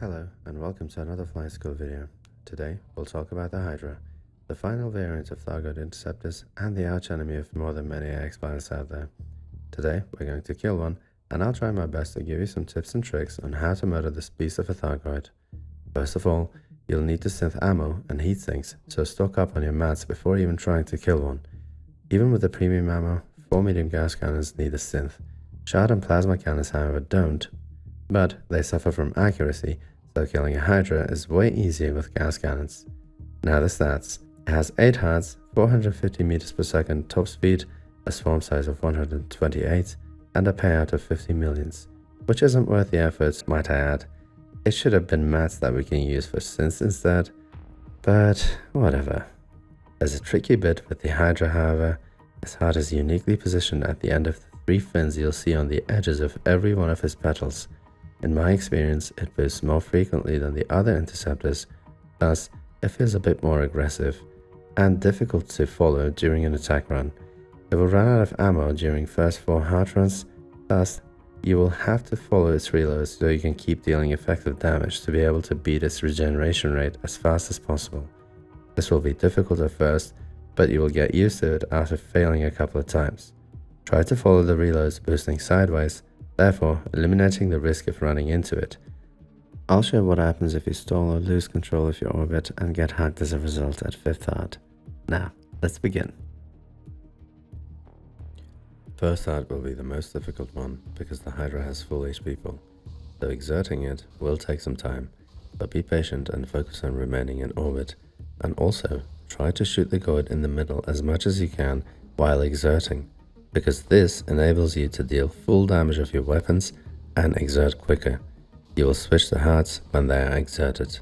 Hello and welcome to another flying school video. Today we'll talk about the Hydra, the final variant of Thargoid interceptors and the archenemy of more than many AX pilots out there. Today we're going to kill one, and I'll try my best to give you some tips and tricks on how to murder this beast of a Thargoid. First of all, you'll need to synth ammo and heat sinks, so stock up on your mats before even trying to kill one. Even with the premium ammo, 4 medium gas cannons need a synth. Shard and plasma cannons however don't, but they suffer from accuracy, so killing a Hydra is way easier with gas cannons. Now the stats. It has 8 hearts, 450 meters per second top speed, a swarm size of 128, and a payout of 50 millions, which isn't worth the effort, might I add. It should have been mats that we can use for synths instead, but whatever. There's a tricky bit with the Hydra however. His heart is uniquely positioned at the end of the 3 fins you'll see on the edges of every one of his petals. In my experience, it boosts more frequently than the other interceptors, thus it feels a bit more aggressive and difficult to follow during an attack run. It will run out of ammo during first 4 heart runs, thus you will have to follow its reloads so you can keep dealing effective damage to be able to beat its regeneration rate as fast as possible. This will be difficult at first, but you will get used to it after failing a couple of times. Try to follow the reloads boosting sideways, therefore eliminating the risk of running into it. I'll show what happens if you stall or lose control of your orbit and get hacked as a result at 5th heart. Now, let's begin. First heart will be the most difficult one because the Hydra has full HP pool, so exerting it will take some time, but be patient and focus on remaining in orbit, and also try to shoot the gourd in the middle as much as you can while exerting, because this enables you to deal full damage of your weapons and exert quicker. You will switch the hearts when they are exerted.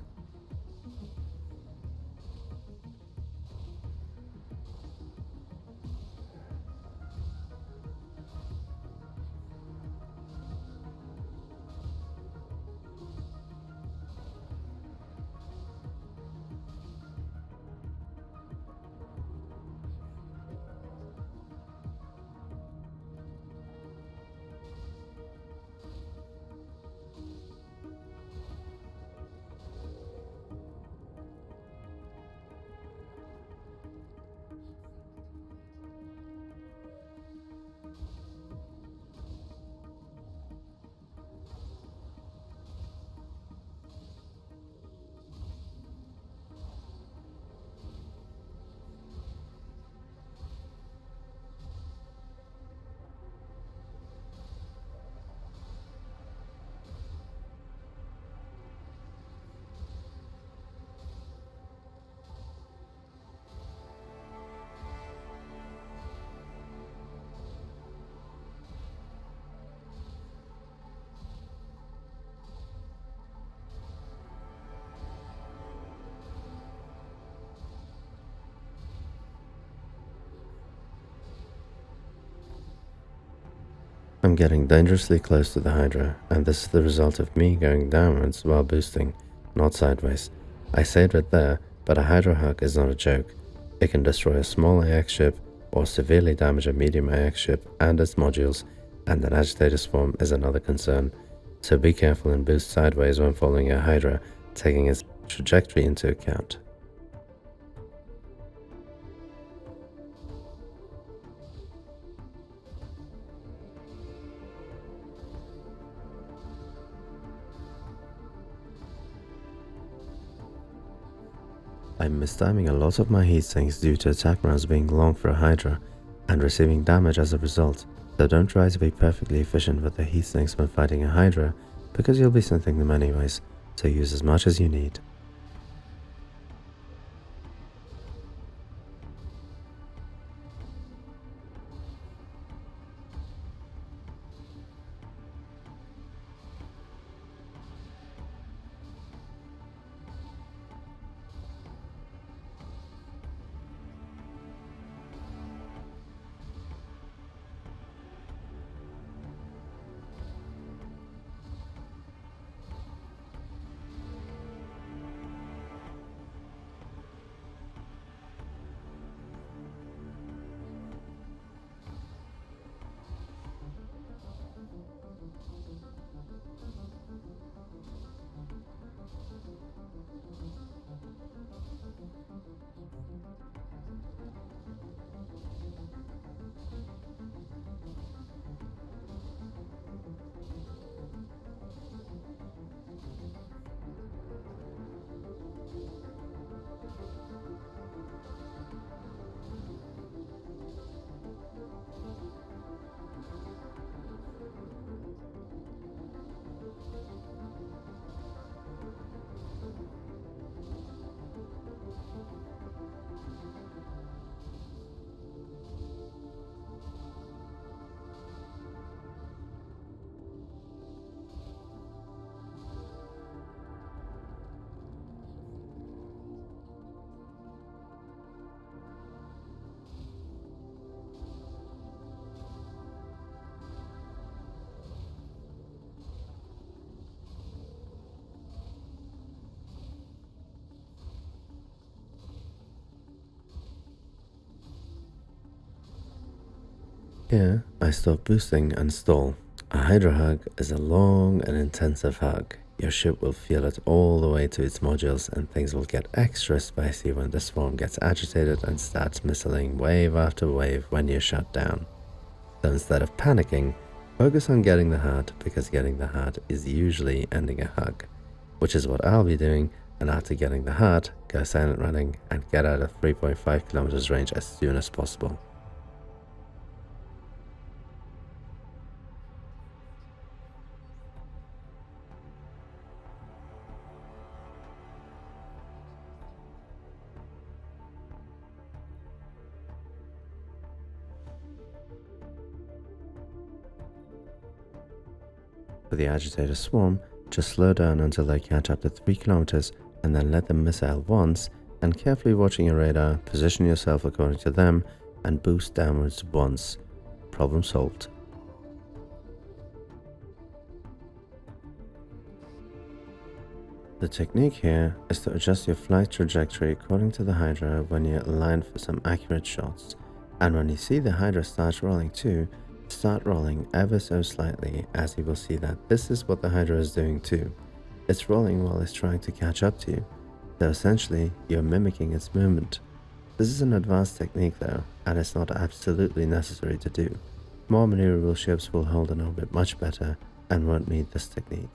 I'm getting dangerously close to the Hydra, and this is the result of me going downwards while boosting, not sideways. I say it right there, but a Hydra hug is not a joke. It can destroy a small AX ship or severely damage a medium AX ship and its modules, and an agitator swarm is another concern. So be careful and boost sideways when following a Hydra, taking its trajectory into account. I'm mistiming a lot of my heat sinks due to attack rounds being long for a Hydra and receiving damage as a result, so don't try to be perfectly efficient with the heat sinks when fighting a Hydra because you'll be synthing them anyways, so use as much as you need. Here, I stop boosting and stall. A Hydra hug is a long and intensive hug. Your ship will feel it all the way to its modules, and things will get extra spicy when the swarm gets agitated and starts missiling wave after wave when you're shut down. So instead of panicking, focus on getting the heart, because getting the heart is usually ending a hug, which is what I'll be doing. And after getting the heart, go silent running and get out of 3.5 kilometers range as soon as possible. For the agitator swarm, just slow down until they catch up to 3 kilometers and then let them missile once, and carefully watching your radar, position yourself according to them and boost downwards once. Problem solved. The technique here is to adjust your flight trajectory according to the Hydra when you're aligned for some accurate shots, and when you see the Hydra start rolling too, start rolling ever so slightly, as you will see that this is what the Hydra is doing too. It's rolling while it's trying to catch up to you, so essentially you're mimicking its movement. This is an advanced technique though, and it's not absolutely necessary to do. More maneuverable ships will hold an orbit much better and won't need this technique.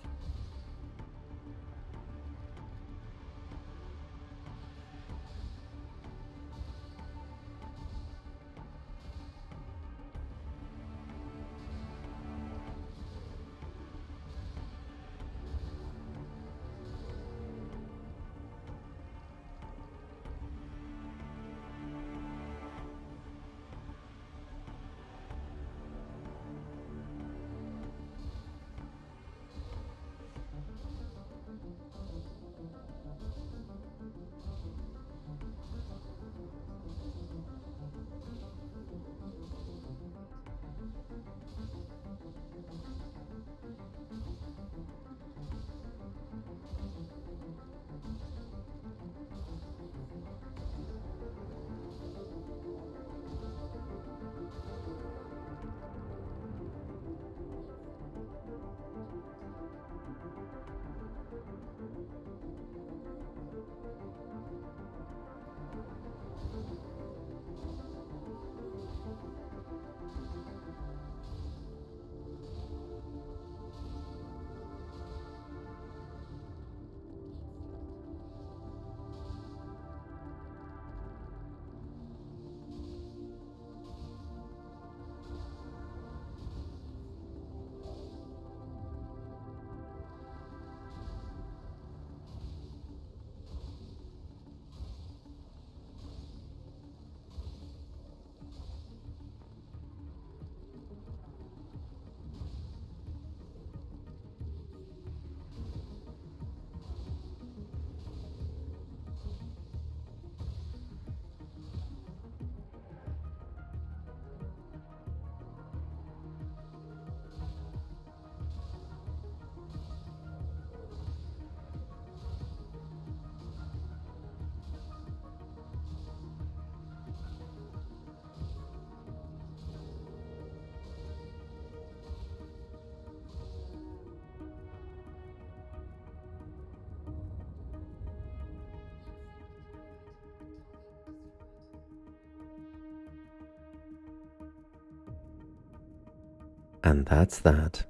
And that's that.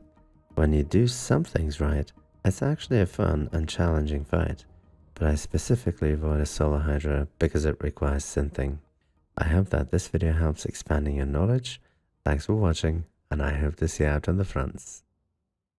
When you do some things right, it's actually a fun and challenging fight, but I specifically avoid a solo Hydra because it requires synthing. I hope that this video helps expanding your knowledge. Thanks for watching, and I hope to see you out on the fronts.